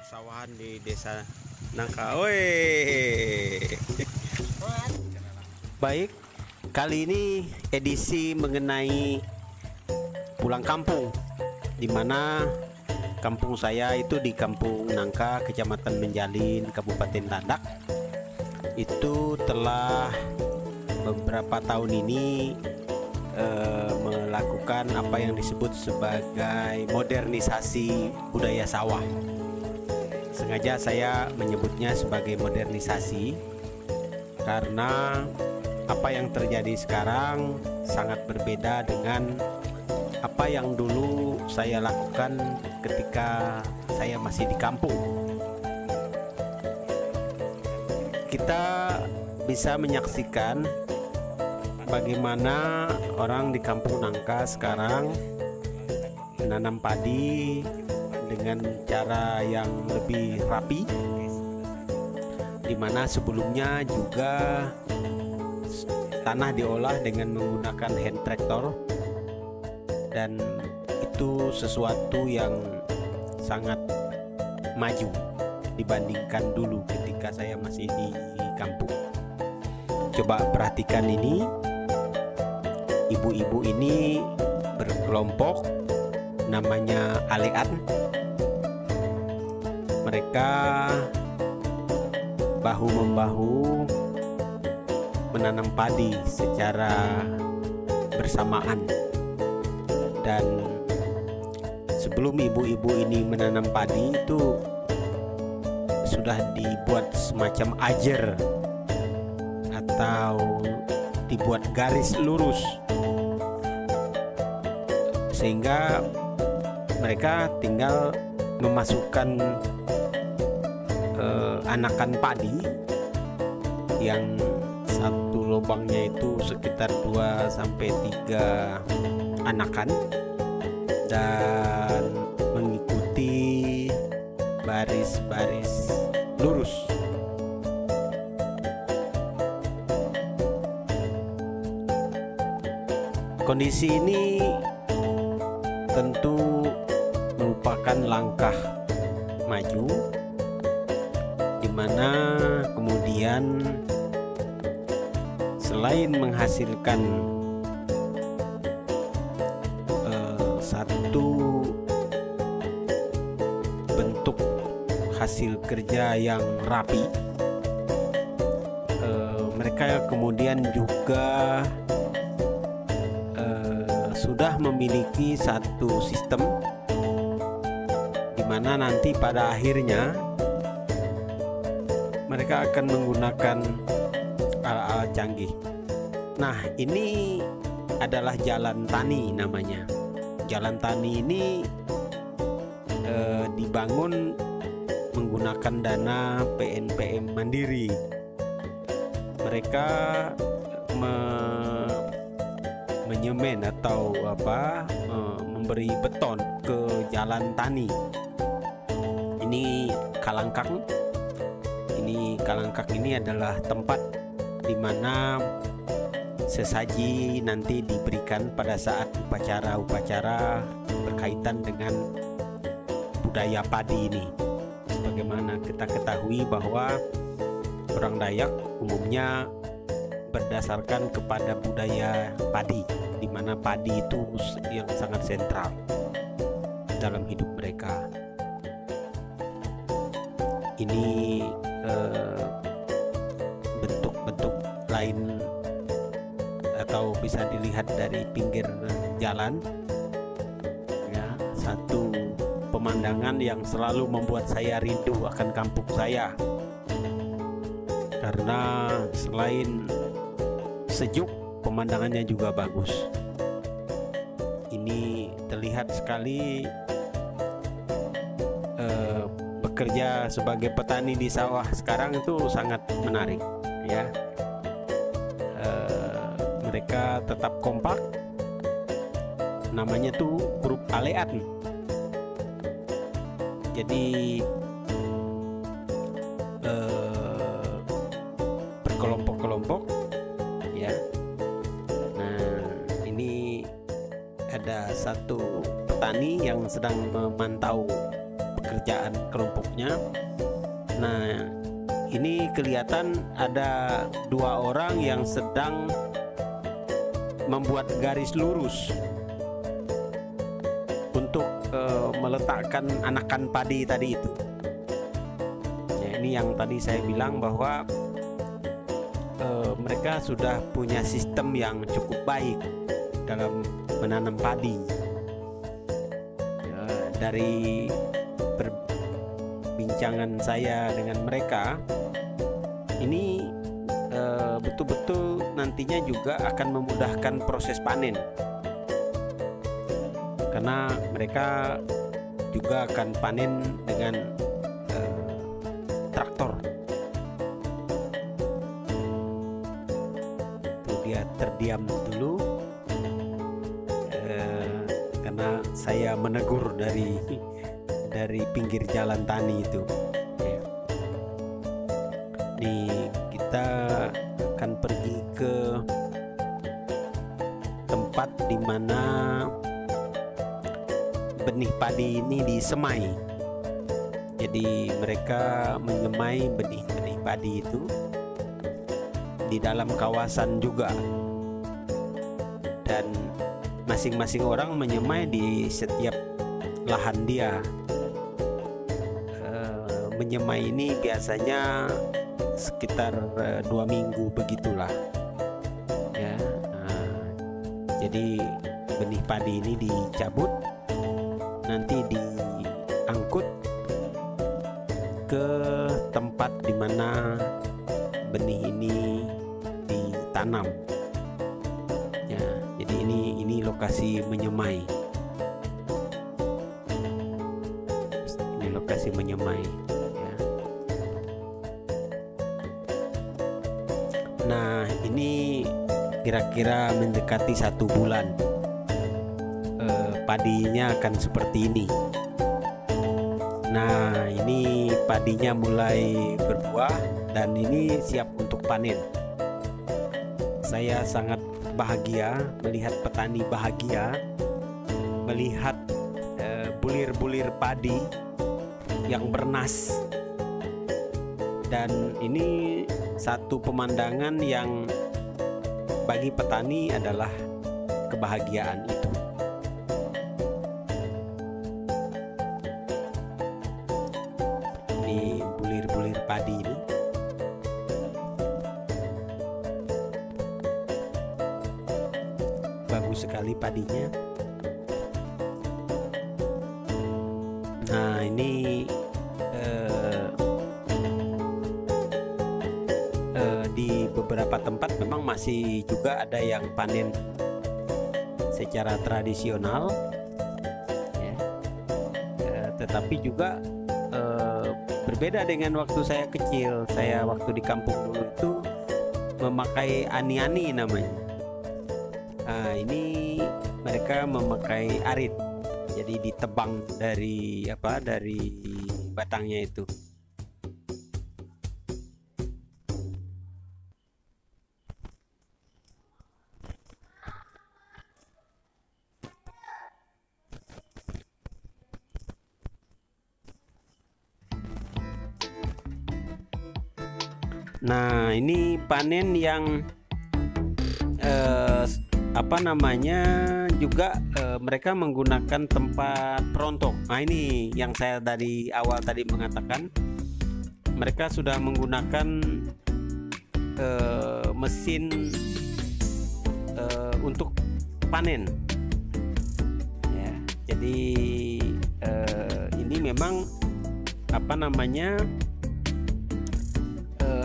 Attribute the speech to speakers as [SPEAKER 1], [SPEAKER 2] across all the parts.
[SPEAKER 1] persawahan di desa Nangka. Woi. Baik, kali ini edisi mengenai pulang kampung, di mana kampung saya itu di Kampung Nangka, Kecamatan Menjalin, Kabupaten Landak. Itu telah beberapa tahun ini melakukan apa yang disebut sebagai modernisasi budaya sawah. Sengaja saya menyebutnya sebagai modernisasi karena apa yang terjadi sekarang sangat berbeda dengan apa yang dulu saya lakukan ketika saya masih di kampung. Kita bisa menyaksikan bagaimana orang di Kampung Nangka sekarang menanam padi dengan cara yang lebih rapi, di mana sebelumnya juga tanah diolah dengan menggunakan hand tractor, dan itu sesuatu yang sangat maju dibandingkan dulu ketika saya masih di kampung. Coba perhatikan ini. Ibu-ibu ini berkelompok, namanya alean. Mereka bahu-membahu menanam padi secara bersamaan. Dan sebelum ibu-ibu ini menanam padi itu sudah dibuat semacam ajer atau dibuat garis lurus, sehingga mereka tinggal memasukkan anakan padi yang satu lubangnya itu sekitar 2-3 anakan, dan mengikuti baris-baris lurus. Kondisi ini tentu merupakan langkah maju, di mana kemudian selain menghasilkan satu bentuk hasil kerja yang rapi, mereka kemudian juga sudah memiliki satu sistem di mana nanti pada akhirnya mereka akan menggunakan alat-alat canggih. Nah, ini adalah jalan tani namanya. Jalan tani ini dibangun menggunakan dana PNPM Mandiri. Mereka menyemen atau memberi beton ke jalan tani. Ini kalangkang. Kalangkang ini adalah tempat di mana sesaji nanti diberikan pada saat upacara-upacara berkaitan dengan budaya padi ini. Sebagaimana kita ketahui bahwa orang Dayak umumnya berdasarkan kepada budaya padi, di mana padi itu yang sangat sentral dalam hidup mereka. Ini bentuk-bentuk lain atau bisa dilihat dari pinggir jalan, ya, satu pemandangan yang selalu membuat saya rindu akan kampung saya, karena selain sejuk, pemandangannya juga bagus. Ini terlihat sekali bekerja sebagai petani di sawah sekarang itu sangat menarik, ya. Mereka tetap kompak, namanya tuh grup alean. Jadi berkelompok-kelompok, ya. Nah, ini ada satu petani yang sedang memantau pekerjaan kelompoknya. Nah, ini kelihatan ada 2 orang yang sedang membuat garis lurus untuk meletakkan anakan padi tadi itu. Ya, ini yang tadi saya bilang bahwa mereka sudah punya sistem yang cukup baik dalam menanam padi. Ya, dari perbincangan saya dengan mereka, ini betul-betul nantinya juga akan memudahkan proses panen, karena mereka juga akan panen dengan traktor. Dia terdiam dulu karena saya menegur dari pinggir jalan tani itu. Nih, kita akan pergi ke tempat di mana benih padi ini disemai. Jadi mereka menyemai benih-benih padi itu di dalam kawasan juga, dan masing-masing orang menyemai di setiap lahan dia. Menyemai ini biasanya sekitar 2 minggu begitulah ya. Jadi benih padi ini dicabut, nanti diangkut ke tempat di mana benih ini ditanam ya. Jadi ini lokasi menyemai. Ini lokasi menyemai ya. Nah, ini kira-kira mendekati 1 bulan padinya akan seperti ini. Nah, ini padinya mulai berbuah dan ini siap untuk panen. Saya sangat bahagia melihat petani bahagia melihat bulir-bulir padi yang bernas, dan ini satu pemandangan yang bagi petani adalah kebahagiaan itu. Ini bulir-bulir padi ini. Bagus sekali padinya. Nah, ini di beberapa tempat memang masih juga ada yang panen secara tradisional ya. Tetapi juga berbeda dengan waktu saya kecil. Saya waktu di kampung dulu itu memakai ani-ani namanya. Nah, ini mereka memakai arit, jadi ditebang dari batangnya itu. Nah, ini panen yang juga mereka menggunakan tempat perontok. Nah, ini yang saya dari awal tadi mengatakan, mereka sudah menggunakan mesin untuk panen ya. Jadi ini memang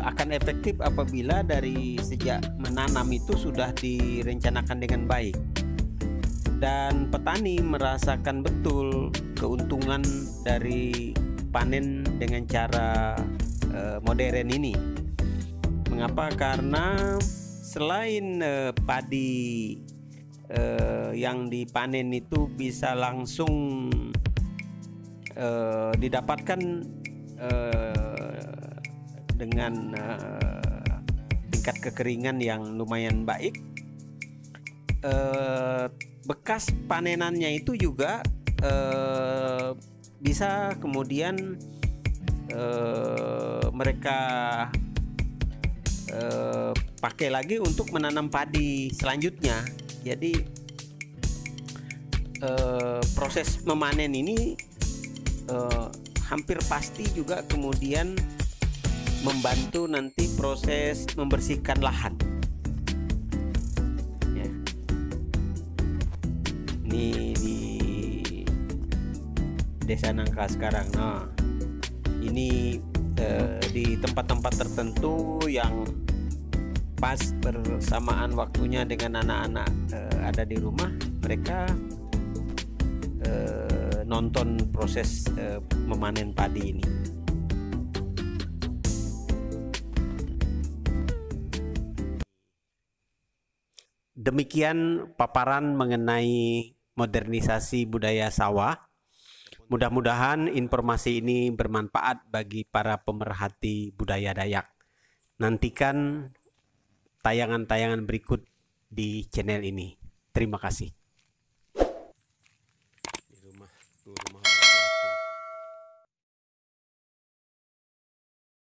[SPEAKER 1] akan efektif apabila dari sejak menanam itu sudah direncanakan dengan baik, dan petani merasakan betul keuntungan dari panen dengan cara modern ini. Mengapa? Karena selain padi yang dipanen itu bisa langsung didapatkan dengan tingkat kekeringan yang lumayan baik, bekas panenannya itu juga bisa kemudian mereka pakai lagi untuk menanam padi selanjutnya. Jadi proses memanen ini hampir pasti juga kemudian membantu nanti proses membersihkan lahan. Ya. Ini di Desa Nangka sekarang. Nah, ini di tempat-tempat tertentu yang pas bersamaan waktunya dengan anak-anak ada di rumah, mereka nonton proses memanen padi ini. Demikian paparan mengenai modernisasi budaya sawah. Mudah-mudahan informasi ini bermanfaat bagi para pemerhati budaya Dayak. Nantikan tayangan-tayangan berikut di channel ini. Terima kasih.